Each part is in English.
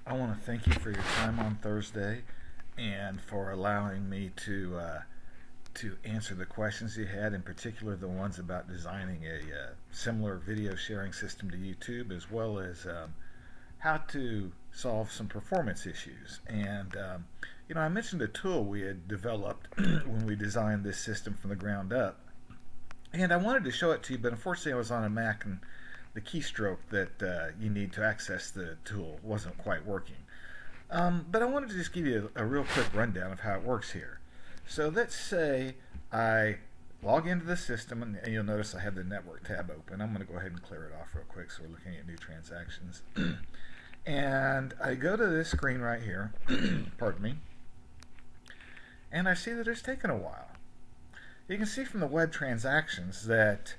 I want to thank you for your time on Thursday and for allowing me to answer the questions you had, in particular the ones about designing a similar video sharing system to YouTube, as well as how to solve some performance issues. And I mentioned a tool we had developed when we designed this system from the ground up, and I wanted to show it to you, but unfortunately I was on a Mac and the keystroke that you need to access the tool wasn't quite working. But I wanted to just give you a real quick rundown of how it works here. So let's say I log into the system, and you'll notice I have the network tab open. I'm going to go ahead and clear it off real quick so we're looking at new transactions. And I go to this screen right here, pardon me, and I see that it's taken a while. You can see from the web transactions that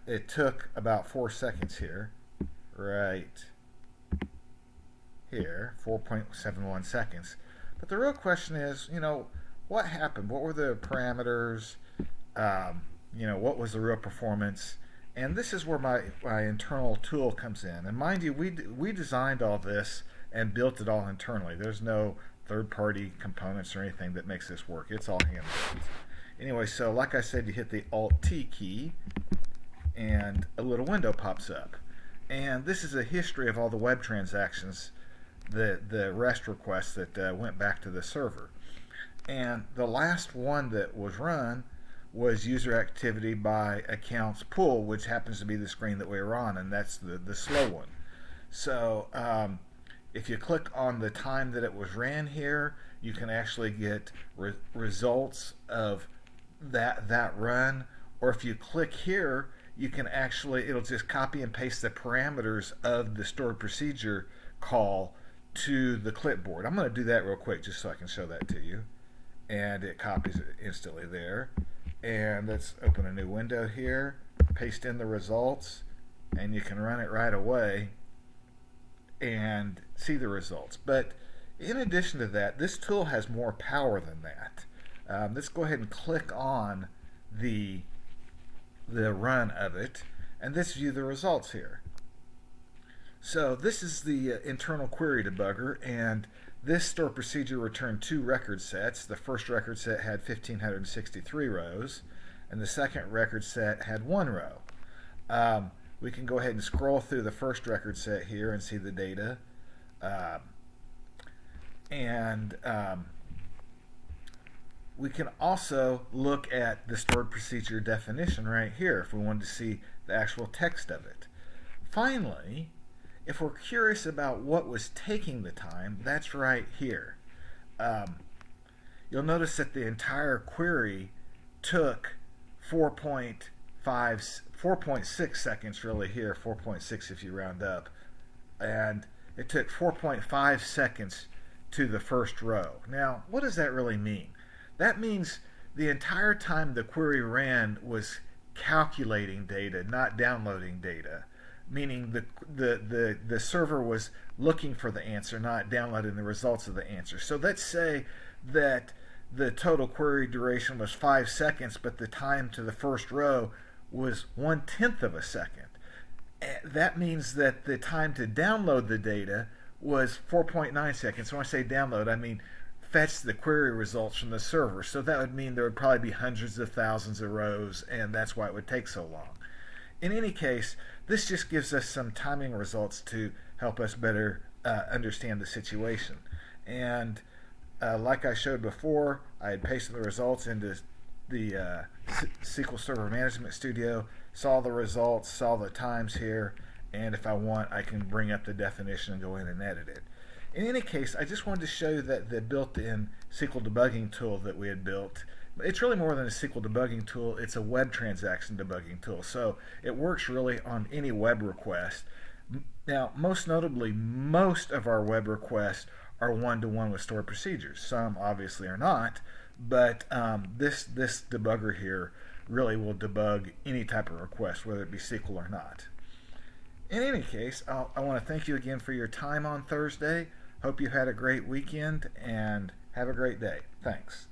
it took about 4 seconds here, right here, 4.71 seconds. But the real question is, what happened? What were the parameters? What was the real performance? And this is where my internal tool comes in. And mind you, we designed all this and built it all internally. There's no third-party components or anything that makes this work. It's all hand-built. Anyway, so like I said, you hit the Alt-T key, and a little window pops up. And this is a history of all the web transactions, the REST requests that went back to the server. And the last one that was run was user activity by accounts pool, which happens to be the screen that we were on, and that's the slow one. So if you click on the time that it was ran here, you can actually get results of that run. Or if you click here, you can it'll just copy and paste the parameters of the stored procedure call to the clipboard. I'm going to do that real quick just so I can show that to you. And it copies it instantly there. And let's open a new window here, paste in the results, and you can run it right away and see the results. But in addition to that, this tool has more power than that. Let's go ahead and click on the run of it, and let's view the results here. So this is the internal query debugger, and this stored procedure returned 2 record sets. The first record set had 1,563 rows, and the second record set had 1 row. We can go ahead and scroll through the first record set here and see the data. We can also look at the stored procedure definition right here if we wanted to see the actual text of it. Finally, if we're curious about what was taking the time, that's right here. You'll notice that the entire query took 4.6 seconds really here, 4.6 if you round up, and it took 4.5 seconds to the first row. Now, what does that really mean? That means the entire time the query ran was calculating data, not downloading data, meaning the server was looking for the answer, not downloading the results of the answer. So let's say that the total query duration was 5 seconds, but the time to the first row was 1/10 of a second. That means that the time to download the data was 4.9 seconds. So when I say download, I mean fetch the query results from the server. So that would mean there would probably be hundreds of thousands of rows, and that's why it would take so long. In any case, this just gives us some timing results to help us better understand the situation. And like I showed before, I had pasted the results into the SQL Server Management Studio, saw the results, saw the times here, and if I want, I can bring up the definition and go in and edit it. In any case, I just wanted to show you that the built-in SQL debugging tool that we had built, it's really more than a SQL debugging tool, it's a web transaction debugging tool. So it works really on any web request. Now, most notably, most of our web requests are one-to-one with stored procedures. Some obviously are not, but this debugger here really will debug any type of request, whether it be SQL or not. In any case, I want to thank you again for your time on Thursday. Hope you had a great weekend and have a great day. Thanks.